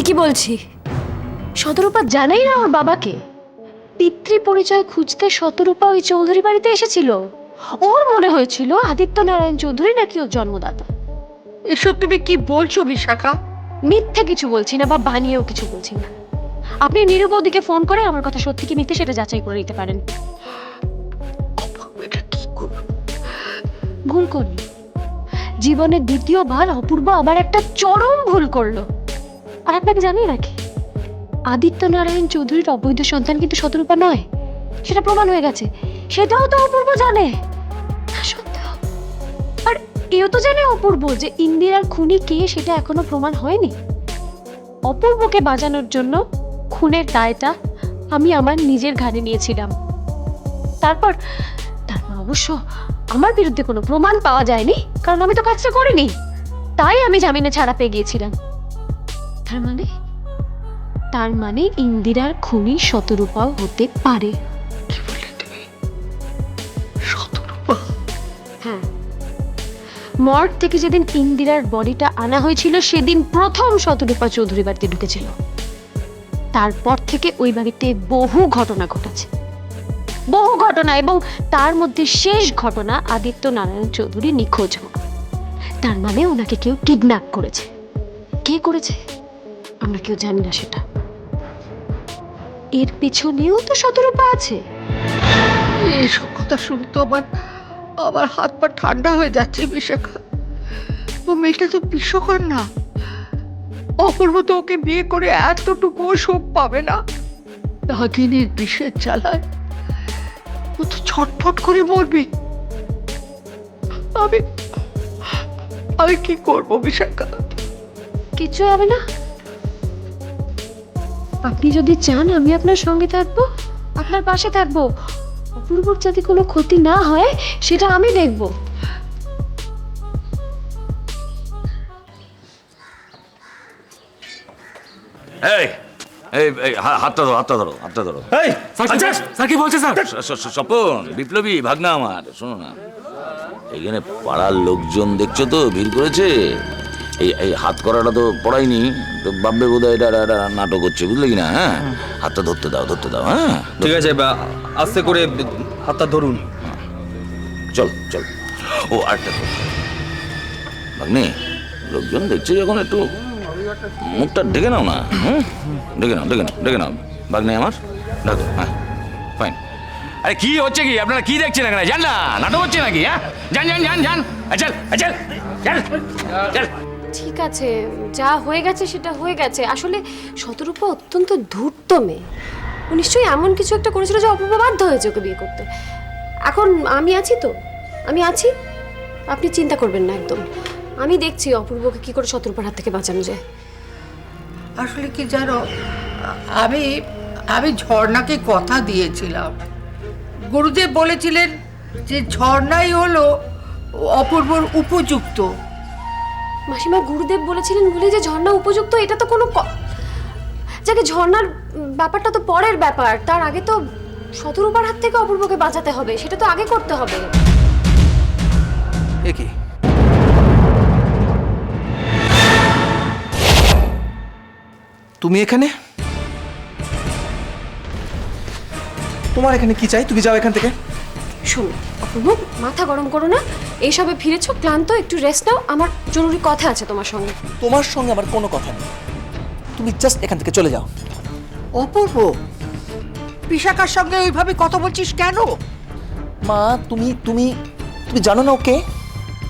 ঠিকই বলছি। শতরূপা জানেই না ওর বাবাকে। পিতৃ পরিচয় খুঁজতে শতরূপা ওই চৌধুরী বাড়িতে এসেছিল। ওর মনে হয়েছিল আদিত্য নারায়ণ চৌধুরী নাকি ওর জন্মদাতা। এসব তুমি কি বলছো বিশাখা? মিথ্যে কিছু বলছি না বা বানিয়েও কিছু বলছি না। আপনি নিরুপদিকে ফোন করে আমার কথা সত্যি কি মিথ্যে সেটা যাচাই করে নিতে পারেন। এটা কি করবো? ভুল করলি। জীবনে দ্বিতীয়বার অপূর্ব আবার একটা চরম ভুল করলো। আর আপনাকে জানিয়ে রাখি, আদিত্য নারায়ণ চৌধুরীর অবৈধ সন্তান কিন্তু শতরূপা নয়, সেটা প্রমাণ হয়ে গেছে। সেটাও তো অপূর্ব জানে। তা সত্ত্বেও আর এও তো জানে অপূর্ব যে ইন্দিরার খুনি কে সেটা এখনো প্রমাণ হয়নি। অপূর্বকে বাঁচানোর জন্য খুনের দায়টা আমি আমার নিজের ঘাড়ে নিয়েছিলাম। তারপর অবশ্য আমার বিরুদ্ধে কোনো প্রমাণ পাওয়া যায়নি, কারণ আমি তো কাজটা করিনি। তাই আমি জামিনে ছাড়া পেয়ে গিয়েছিলাম। তার মানে ইন্দিরার খুনি শতরূপাও হতে পারে। কি বললে তুমি? শতরূপা? হ্যাঁ, মর্গ থেকে যেদিন ইন্দিরার বডিটা আনা হয়েছিল সেদিন প্রথম শতরূপা চৌধুরী বাড়িতে ঢুকেছিল। তারপর থেকে ওই বাড়িতে বহু ঘটনা ঘটেছে, বহু ঘটনা, এবং তার মধ্যে শেষ ঘটনা আদিত্য নারায়ণ চৌধুরী নিখোঁজ হওয়া। তার মানে ওনাকে কেউ কিডন্যাপ করেছে। কে করেছে আমরা কেউ জানি না সেটা। এর পেছনেও তো শতরূপা আছে। এইসব কথা শুনে তো আমার হাত পা ঠান্ডা হয়ে যাচ্ছে বিশাখা। ও মেয়েটা তো বিশ্বকর না। অপূর্ব তো ওকে বিয়ে করে এতটুকু শোক পাবে না। নাগিনীর বিষের জ্বালায় ও তো ছটফট করে মরবি। আমি আমি কি করবো বিশাখা? কিছু হবে না। আপনি যদি চান আমি আপনার সঙ্গে থাকবো, আপনার পাশে থাকবো। অপূর্বর যাতে কোনো ক্ষতি না হয় সেটা আমি দেখব। এই এই এই, হাতটা ধরো, হাতটা ধরো, হাতটা ধরো। এই স্যার, স্যার কি বলছে স্যার? স্বপন, বিপ্লবী ভাগনা আমার, শোনো না, এইখানে পাড়ার লোকজন দেখছো তো ভিড় করেছে। এই হাত করাটা তো পড়াইনি, তো ভাববে বোধহয় এটা নাটক হচ্ছে, বুঝলে কি না? হ্যাঁ, হাতটা ধরতে দাও, ধরতে দাও। হ্যাঁ, ঠিক আছে, আস্তে করে হাতটা ধরুন। চল চল। ও আরেকটা ভাগ্নে, লোকজন দেখছে যখন একটু মুখটা ঢেকে নাও না। হুম, ঢেকে নাও, ঢেকে নাও, ঢেকে নাও ভাগ্নে আমার, ঢাকো। হ্যাঁ, ফাইন। আরে কি হচ্ছে কি, আপনারা কি দেখছেন এখানে? জান না নাটক হচ্ছে নাকি? হ্যাঁ, যান যান যান যান, চল চল চল চল। ঠিক আছে, যা হয়ে গেছে সেটা হয়ে গেছে। আসলে শতরূপা অত্যন্ত ধূর্ত মেয়ে। ও নিশ্চয়ই এমন কিছু একটা করেছিল যে অপূর্ব বাধ্য হয়েছে ওকে বিয়ে করতে। এখন আমি আছি তো, আমি আছি, আপনি চিন্তা করবেন না একদম। আমি দেখছি অপূর্বকে কি করে শতরূপার হাত থেকে বাঁচানো যায়। আসলে কি জানো, আমি আমি ঝর্ণাকে কথা দিয়েছিলাম। গুরুদেব বলেছিলেন যে ঝর্ণাই হলো অপূর্বর উপযুক্ত। মাসিমা, গুরুদেব বলেছিলেন বলে যে ঝর্ণা উপযুক্ত, এটা তো কোনো যাকে ঝর্ণার ব্যাপারটা তো পরের ব্যাপার। তার আগে তো শতরূপার হাত থেকে অপূর্বকে বাঁচাতে হবে, সেটা তো আগে করতে হবে। এ কি? তুমি এখানে? তোমার এখানে কি চাই? তুমি যাও এখান থেকে। শোনো অপূর্ব, মাথা গরম করো না। এইসবে ফিরেছো, ক্লান্ত, একটু রেস্ট নাও। আমার জরুরি কথা আছে তোমার সঙ্গে। তোমার সঙ্গে আমার কোনো কথা নেই, তুমি জাস্ট এখান থেকে চলে যাও। অপূর্ব, বিশাখার সঙ্গে ওইভাবে কথা বলছিস কেন? মা, তুমি তুমি তুমি জানো না ওকে?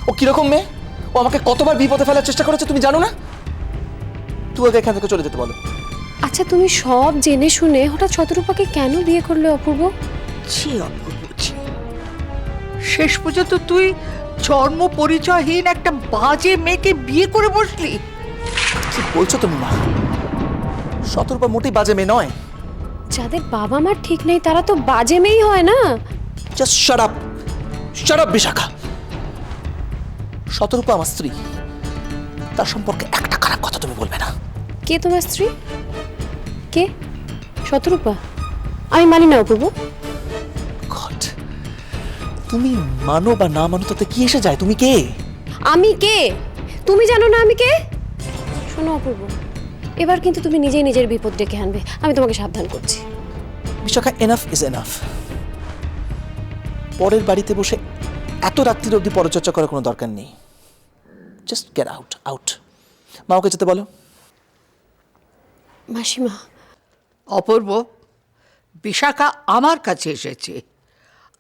ও কিরকম মেয়ে? ও আমাকে কতবার বিপদে ফেলার চেষ্টা করেছে, তুমি জানো না? তুই ওকে এখান থেকে চলে যেতে বলো। আচ্ছা, তুমি সব জেনে শুনে হঠাৎ শতরূপাকে কেন বিয়ে করলে অপূর্ব? ছি অপূর্ব, ছি। শেষ পর্যন্ত তুই জন্ম পরিচয়হীন একটা বাজে মেয়েকে বিয়ে করে বসলি। কি বলছো তুমি মা? শতরূপা মোটেই বাজে মেয়ে নয়। যাদের বাবা মার ঠিক নেই তারা তো বাজে মেয়েই হয় না। Just shut up, shut up Bishakha. Shatarupa আমার স্ত্রী, তার সম্পর্কে একটা খারাপ কথা তুমি বলবে না। কে তোমার স্ত্রী? কে? শতরূপা? আমি মানি না অপূর্ব। গড, তুমি মানো বা না মানো তাতে কি এসে যায়? তুমি কে? আমি কে তুমি জানো না আমি কে? শোনো অপূর্ব, এবার কিন্তু তুমি নিজেই নিজের বিপদ ডেকে আনবে, আমি তোমাকে সাবধান করছি। Bishakha, enough is enough. পরের বাড়িতে বসে এত রাত্রির অবধি পরচর্চা করার কোনো দরকার নেই। Just get out, out. মা ওকে যেতে বলো। মাসিমা, অপূর্ব, বিশাখা আমার কাছে এসেছে,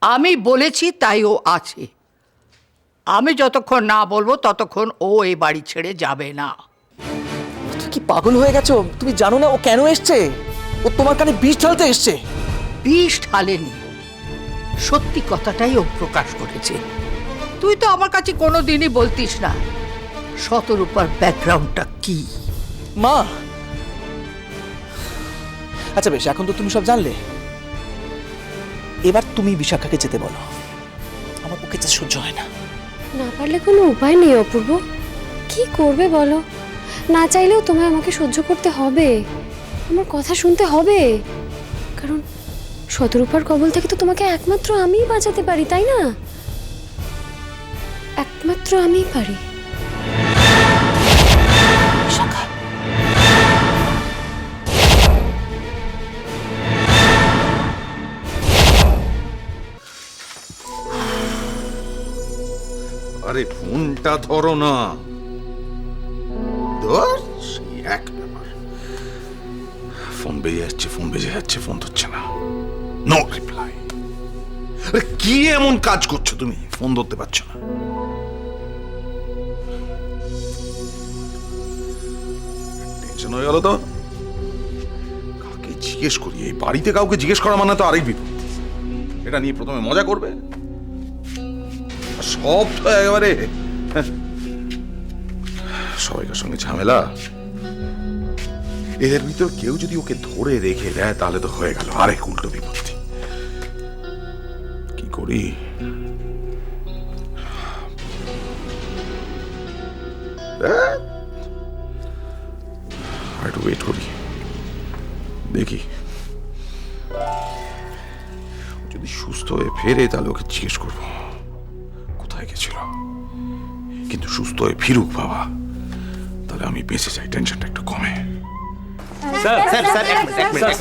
আমি বলেছি তাই ও আছে। আমি যতক্ষণ না বলবো ততক্ষণ ও এই বাড়ি ছেড়ে যাবে না। তুমি কি পাগল হয়ে গেছো? তুমি জানো না ও কেন এসছে? ও তোমার কানে বিষ ঢালতে এসছে। বিষ ঢালেনি, সত্যি কথাটাই ও প্রকাশ করেছে। তুই তো আমার কাছে কোনোদিনই বলতিস না শতরূপার ব্যাকগ্রাউন্ডটা কি। মা, আচ্ছা বেশ, এখন তো তুমি সব জানলে, এবার তুমি বিশাখাকে যেতে বলো। আমার পক্ষে যা সহ্য হয় না। না পারলে কোনো উপায় নেই অপূর্ব, কি করবে বলো? না চাইলেও তোমায় আমাকে সহ্য করতে হবে, আমার কথা শুনতে হবে, কারণ শতরূপার কবল থেকে তো তোমাকে একমাত্র আমিই বাঁচাতে পারি, তাই না? একমাত্র আমিই পারি। বিশাখা, আরে ফোনটা ধরো না। ধর, সেই এক ব্যাপার। ফোন বেজে যাচ্ছে, ফোন বেজে যাচ্ছে, ফোন ধরছে না। No reply. আরে কি এমন কাজ করছো তুমি, ফোন ধরতে পারছো না? টেনশন হয়ে গেল তো। কাকে জিজ্ঞেস করি? এই বাড়িতে কাউকে জিজ্ঞেস করা মানে তো আরেক বিপদ। এটা নিয়ে প্রথমে মজা করবে, সব তো একেবারে সবাইকার সঙ্গে ঝামেলা। এদের ভিতর কেউ যদি ওকে ধরে রেখে দেয় তাহলে তো হয়ে গেল আরেক উল্টো বিপত্তি। কি করি? একটু ওয়েট করি, দেখি যদি সুস্থ হয়ে ফেরে তাহলে ওকে জিজ্ঞেস করবো কোথায় গেছিল। কিন্তু সুস্থ হয়ে ফিরুক বাবা, তাহলে আমি বেঁচে যাই, টেনশনটা একটু কমে। স্যার স্যার স্যার এক মিনিট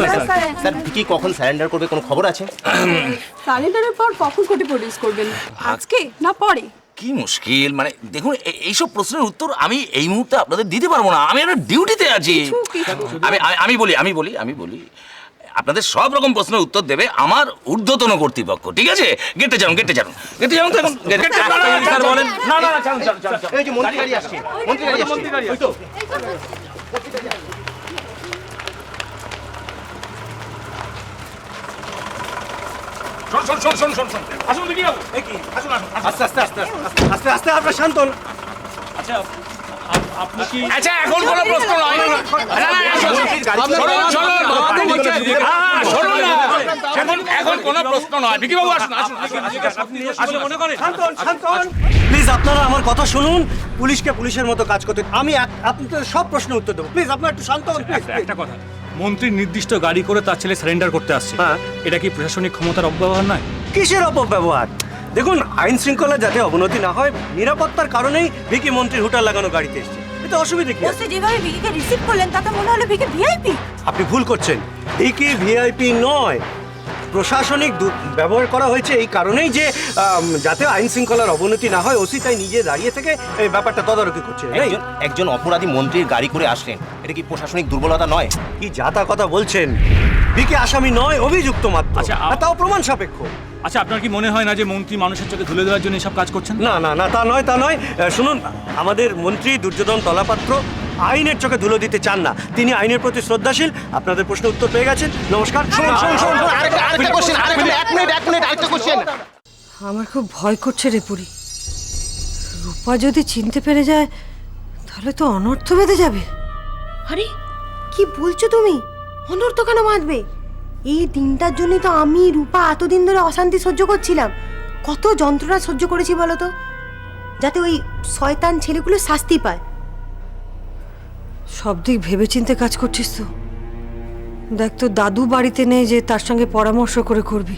স্যার, ভিকি কখন সারেন্ডার করবে কোনো খবর আছে? সারেন্ডারের পর কখন কোর্টে প্রডিউস করবেন? আজকে না পরে? কি মুশকিল, মানে দেখুন এইসব প্রশ্নের উত্তর আমি এই মুহূর্তে আপনাদের দিতে পারবো না, আমি একটা ডিউটিতে আছি। আমি বলি আপনাদের সব রকম প্রশ্নের উত্তর দেবে আমার ঊর্ধ্বতন কর্তৃপক্ষ, ঠিক আছে? গেটে যান তো এখন স্যার বলেন। না এই যে মন্ত্রী গাড়ি আসছে, মন্ত্রী গাড়ি আসছে। শোন আসুন দেখি আসুন আস্তে আস্তে আস্তে আস্তে আস্তে আপনার শান্ত হন। আচ্ছা এখন কোনো প্রশ্ন নয়। এখন কোনো প্রশ্ন নয়। ভিকি বাবু আসুন। প্লিজ আপনারা আমার কথা শুনুন, পুলিশকে পুলিশের মতো কাজ করতে, আমি আপনাদের সব প্রশ্নের উত্তর দেবো। প্লিজ আপনারা একটু শান্ত হন। একটা কথা, মন্ত্রী নির্দিষ্ট গাড়ি করে তার ছেলে সারেন্ডার করতে আসছে, হ্যাঁ। এটা কি প্রশাসনিক ক্ষমতার অপব্যবহার নয়? কিসের অপব্যবহার? দেখুন, আইন শৃঙ্খলা যাতে অবনতি না হয়, নিরাপত্তার কারণেই ভিকি মন্ত্রীর হুটার লাগানো গাড়িতে এসছে, এতে অসুবিধা কি আছে? যেভাবে ভিকিকে রিসিভ করলেন তাতে মনে হলো ভিকি ভিআইপি। আপনি ভুল করছেন, ভিকি ভিআইপি নয়। প্রশাসনিক ব্যবহার করা হয়েছে এই কারণেই যে যাতে আইন শৃঙ্খলার অবনতি না হয়, ওসি তাই নিজে দাঁড়িয়ে থেকে এই ব্যাপারটা তদারকি করছে। একজন অপরাধী মন্ত্রীর গাড়ি করে আসলেন, এটা কি প্রশাসনিক দুর্বলতা নয়? কি যাতা কথা বলছেন? ভিকি আসামি নয়, অভিযুক্ত মাত্র, আচ্ছা, আর তাও প্রমাণ সাপেক্ষ। আচ্ছা, আপনার কি মনে হয় না যে মন্ত্রী মানুষের চোখে ধুলে দেওয়ার জন্য এসব কাজ করছেন? না না না, তা নয়। শুনুন, আমাদের মন্ত্রী দুর্যোধন তলাপাত্র আইনের চোখে ধুলো দিতে চান না, তিনি আইনের প্রতি শ্রদ্ধাশীল। আপনাদের প্রশ্নের উত্তর পেয়ে গেছেন, নমস্কার। আমার খুব ভয় করছে রে পুরি, রূপা যদি চিনতে পেরে যায় তাহলে তো অনর্থ বেঁধে যাবে। আরে কি বলছো তুমি? অনর্থ কেন বাঁধবে? এই দিনটার জন্যই তো আমি রূপা এতদিন ধরে অশান্তি সহ্য করছিলাম। কত যন্ত্রণা সহ্য করেছি বলো তো, যাতে ওই শয়তান ছেলেগুলো শাস্তি পায়। সব দিক ভেবেচিন্তে কাজ করছিস তো? দেখ, তো দাদু বাড়িতে নেই যে তার সঙ্গে পরামর্শ করে করবি।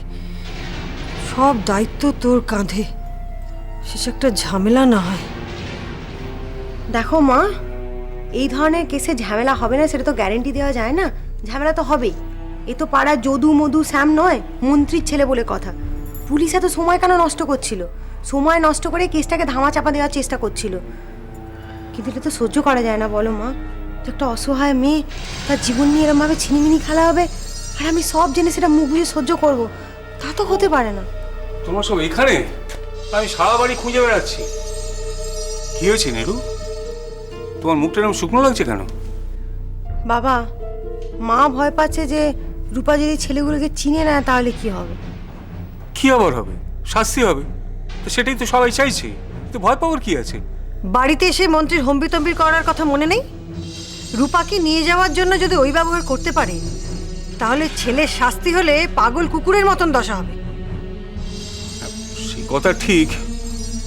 সব দায়িত্ব তোর কাঁধে, শেষ একটা ঝামেলা না হয়। দেখো মা, এই ধরনের কেসে ঝামেলা হবে না সেটা তো গ্যারেন্টি দেওয়া যায় না। ঝামেলা তো হবেই। এ তো পাড়ার যদু মধু শ্যাম নয়, মন্ত্রীর ছেলে বলে কথা। পুলিশ এত সময় কেন নষ্ট করছিল? সময় নষ্ট করে কেসটাকে ধামা চাপা দেওয়ার চেষ্টা করছিল। কিন্তু এটা তো সহ্য করা যায় না বলো মা। একটা অসহায় মেয়ে, তার জীবন নিয়ে এরমভাবে ছিনিমিনি খেলা হবে, আর আমি সব জেনে সেটা মুখ বুঝে সহ্য করবো, তা তো হতে পারে না। তোমার সব এখানে? আমি সারা বাড়ি খুঁজে বেড়াচ্ছি। কি হয়েছে নেরু? তোমার মুখটা এরকম শুকনো লাগছে কেন? বাবা, মা ভয় পাচ্ছে যে রূপা যদি ছেলেগুলোকে চিনে নেয় তাহলে কি হবে। কি আবার হবে? শাস্তি হবে। তো সেটাই তো সবাই চাইছে। তো ভয় পাওয়ার কি আছে? বাড়িতে এসে মন্ত্রীর হম্বিতম্বি করার কথা মনে নেই? রূপাকে নিয়ে যাওয়ার জন্য যদি ওই ব্যবহার করতে পারে, তাহলে ছেলের শাস্তি হলে পাগল কুকুরের মতন দশা হবে। সেই কথা ঠিক।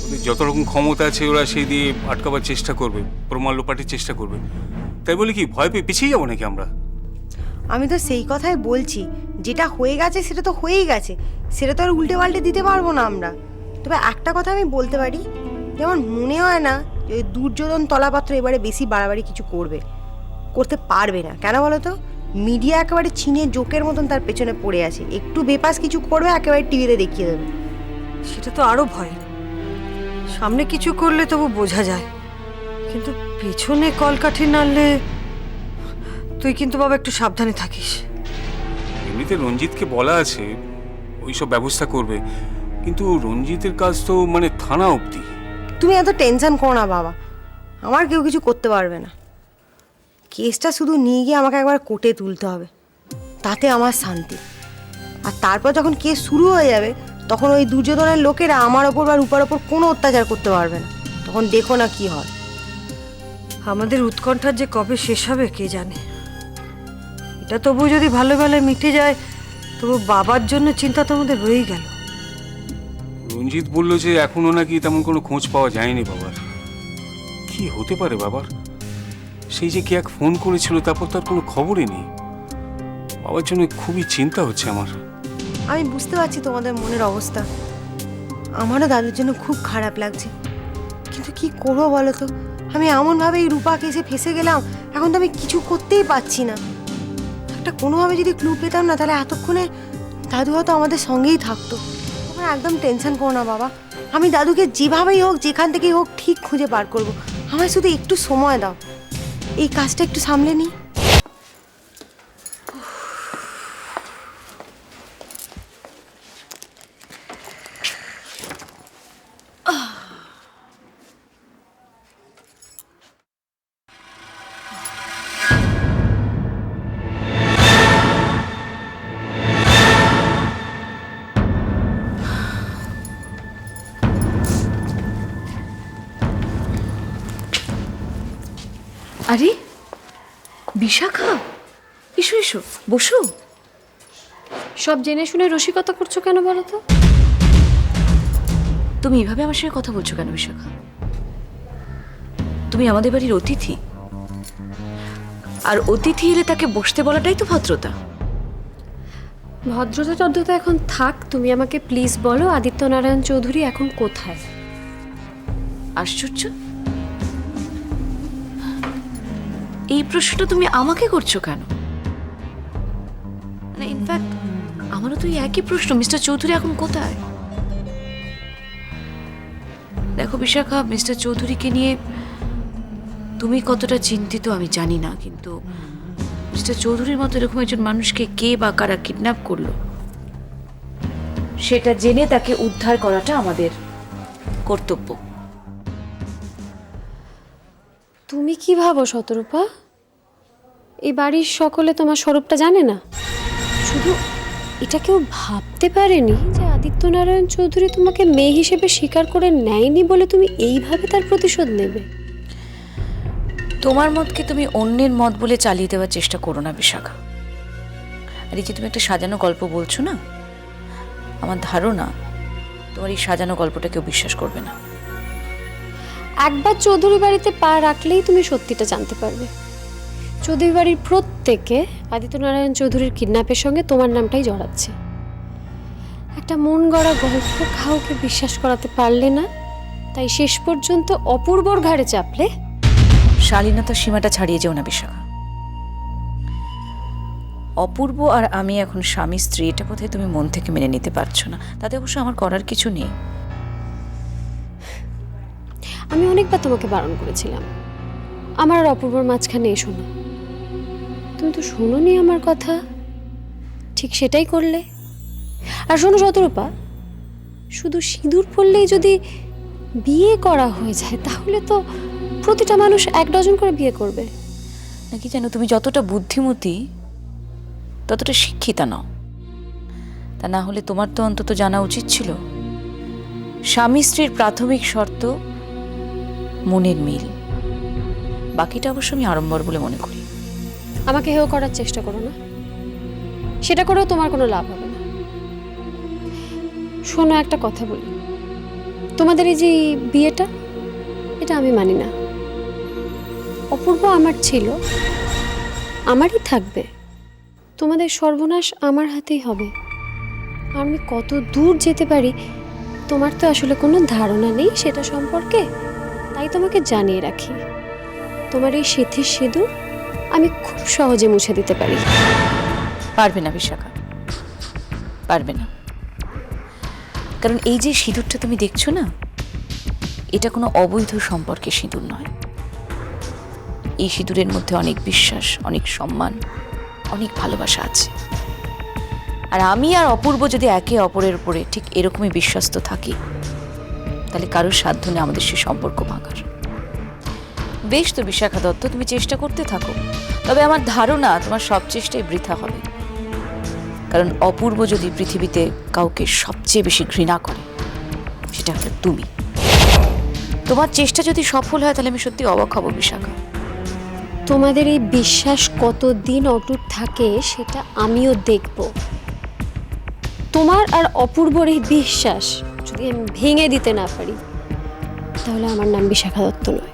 ওদের যত রকম ক্ষমতা আছে ওরা সেই দিয়ে আটকাবার চেষ্টা করবে, প্রমাণ লোপাটের চেষ্টা করবে। তাই বলে কি ভয় পেয়ে পিছিয়ে যাবো নাকি আমরা? আমি তো সেই কথাই বলছি, যেটা হয়ে গেছে সেটা তো হয়েই গেছে, সেটা তো আর উল্টে পাল্টে দিতে পারবো না আমরা। তবে একটা কথা আমি বলতে পারি, যেমন মনে হয় না যে ওই দুর্যোধন তলাপাত্র এবারে বেশি বাড়াবাড়ি কিছু করতে পারবে না। কেন বলো তো? মিডিয়া একেবারে চীনের জোকের মতন তার পেছনে পড়ে আছে। একটু বেপাস কিছু করবে, একেবারে টিভিতে দেখিয়ে দেবে। সেটা তো আরো ভয়। সামনে কিছু করলে তবু বোঝা যায়, কিন্তু পেছনে কলকাঠি নাড়লে তুই কিন্তু বাবা একটু সাবধানে থাকিস। এমনিতে রঞ্জিতকে বলা আছে ওই সব ব্যবস্থা করবে, কিন্তু রঞ্জিতের কাজ তো মানে থানা অবধি। তুমি এত টেনশন করো না বাবা, আমার কেউ কিছু করতে পারবে না। কেসটা শুধু নিয়ে গিয়ে আমাকে একবার কোর্টে তুলতে হবে, তাতে আমার শান্তি। আর তারপর যখন কেস শুরু হয়ে যাবে, তখন ওই দুর্যোধনের লোকেরা আমার ওপর বা রূপার ওপর কোনো অত্যাচার করতে পারবে না। তখন দেখো না কি হয়। আমাদের উৎকণ্ঠার যে কবে শেষ হবে কে জানে। এটা তবু যদি ভালো ভালো মিটে যায়, তবু বাবার জন্য চিন্তা তো আমাদের রয়েই গেল। রঞ্জিত বলল যে এখনো নাকি তেমন কোনো খোঁজ পাওয়া যায়নি বাবার। কি হতে পারে বাবার? সেই যে কে এক ফোন করেছিল, তারপর তার কোনো খবরই নেই। বাবার জন্য খুবই চিন্তা হচ্ছে আমার। আমি বুঝতে পারছি তোমাদের মনের অবস্থা, আমারও দাদুর জন্য খুব খারাপ লাগছে। কিন্তু কি করবো বলো তো? আমি এমনভাবে এই রূপা কেসে ফেসে গেলাম, এখন তো আমি কিছু করতেই পারছি না। একটা কোনোভাবে যদি ক্লু পেতাম না, তাহলে এতক্ষণে দাদু হয়তো আমাদের সঙ্গেই থাকতো। তোমরা একদম টেনশন করো না বাবা, আমি দাদুকে যেভাবেই হোক, যেখান থেকেই হোক, ঠিক খুঁজে বার করবো। আমায় শুধু একটু সময় দাও, এই কাজটা একটু সামলে নিই। আরে বিশাখা, এসো এসো, বসো। সব জেনে শুনে রসিকতা করছো কেন বলো তো? তুমি এভাবে আমার সঙ্গে কথা বলছো কেন বিশাখা? তুমি আমাদের বাড়ির অতিথি, আর অতিথি এলে তাকে বসতে বলাটাই তো ভদ্রতা। ভদ্রতা টদ্রতা এখন থাক, তুমি আমাকে প্লিজ বলো আদিত্যনারায়ণ চৌধুরী এখন কোথায়? আশ্চর্য, এই প্রশ্নটা তুমি আমাকে করছো কেন? মানে ইনফ্যাক্ট আমারও তো একই প্রশ্ন, মিস্টার চৌধুরী এখন কোথায়? দেখো বিশাখা, মিস্টার চৌধুরীকে নিয়ে তুমি কতটা চিন্তিত আমি জানি না, কিন্তু মিস্টার চৌধুরীর মতো এরকম একজন মানুষকে কে বা কারা কিডন্যাপ করলো, সেটা জেনে তাকে উদ্ধার করাটা আমাদের কর্তব্য। তুমি কি ভাবো শতরূপা? এই বাড়ির সকলে তোমার স্বরূপটা জানে না? শুধু এটা কেউ ভাবতে পারেনি যে আদিত্যনারায়ণ চৌধুরী তোমাকে মেয়ে হিসেবে স্বীকার করে নেয়নি বলে তুমি এইভাবে তার প্রতিশোধ নেবে? তোমার মতকে তুমি অন্যের মত বলে চালিয়ে দেওয়ার চেষ্টা করো না বিশাখা। আর এই যে তুমি একটা সাজানো গল্প বলছো না, আমার ধারণা তোমার এই সাজানো গল্পটা কেউ বিশ্বাস করবে না। একবার চৌধুরী বাড়িতে পা রাখলেই তুমি সত্যিটা জানতে পারবে। চৌধুরী বাড়ির প্রত্যেকে আদিত্যনারায়ণ চৌধুরীর কিডন্যাপের সঙ্গে তোমার নামটাই জড়াচ্ছে। একটা মন গড়া গল্প কাউকে বিশ্বাস করাতে পারলে না, তাই শেষ পর্যন্ত অপূর্বর ঘাড়ে চাপলে শালীনতার সীমাটা ছাড়িয়ে যেও না বিশাখা। অপূর্ব আর আমি এখন স্বামী স্ত্রী, এটা কোথায় তুমি মন থেকে মেনে নিতে পারছো না, তাতে অবশ্য আমার করার কিছু নেই। আমি অনেকবার তোমাকে বারণ করেছিলাম আমার আর অপূর্বর মাঝখানে এসো না, তুমি তো শোনোনি আমার কথা, ঠিক সেটাই করলে। আর শোনো শতরূপা, শুধু সিঁদুর পরলেই যদি বিয়ে করা হয়ে যায় তাহলে তো প্রতিটা মানুষ 1 ডজন করে বিয়ে করবে। নাকি জানো, তুমি যতটা বুদ্ধিমতী ততটা শিক্ষিতা নও। তা না হলে তোমার তো অন্তত জানা উচিত ছিল স্বামী স্ত্রীর প্রাথমিক শর্ত মনের মিল, বাকিটা অবশ্য আমি আড়ম্বর বলে মনে করি। আমাকে হেয় করার চেষ্টা করো না, সেটা করেও তোমার কোনো লাভ হবে না। শোনো, একটা কথা বলি, তোমাদের এই যে বিয়েটা, এটা আমি মানি না। অপূর্ব আমার ছিল, আমারই থাকবে, তোমাদের সর্বনাশ আমার হাতেই হবে। আমি কত দূর যেতে পারি তোমার তো আসলে কোনো ধারণা নেই সেটা সম্পর্কে, তাই তোমাকে জানিয়ে রাখি, তোমার এই সিথির সিঁদুর আমি খুব সহজে মুছে দিতে পারি। পারবে না বিশাখা, পারবে না। কারণ এই যে সিঁদুরটা তুমি দেখছো না, এটা কোনো অবৈধ সম্পর্কের সিঁদুর নয়। এই সিঁদুরের মধ্যে অনেক বিশ্বাস, অনেক সম্মান, অনেক ভালোবাসা আছে। আর আমি আর অপূর্ব যদি একে অপরের উপরে ঠিক এরকমই বিশ্বস্ত থাকি, তাহলে কারোর সাধ্য নেই আমাদের সে সম্পর্ক ভাঙার। বেশ তো বিশাখা দত্ত, তুমি চেষ্টা করতে থাকো, তবে আমার ধারণা তোমার সব চেষ্টাই বৃথা হবে। কারণ অপূর্ব যদি পৃথিবীতে কাউকে সবচেয়ে বেশি ঘৃণা করে, সেটা হলো তুমি। তোমার চেষ্টা যদি সফল হয় তাহলে আমি সত্যি অবাক হব বিশাখা। তোমাদের এই বিশ্বাস কতদিন অটুট থাকে সেটা আমিও দেখব। তোমার আর অপূর্বর এই বিশ্বাস যদি আমি ভেঙে দিতে না পারি, তাহলে আমার নাম বিশাখা দত্ত নয়।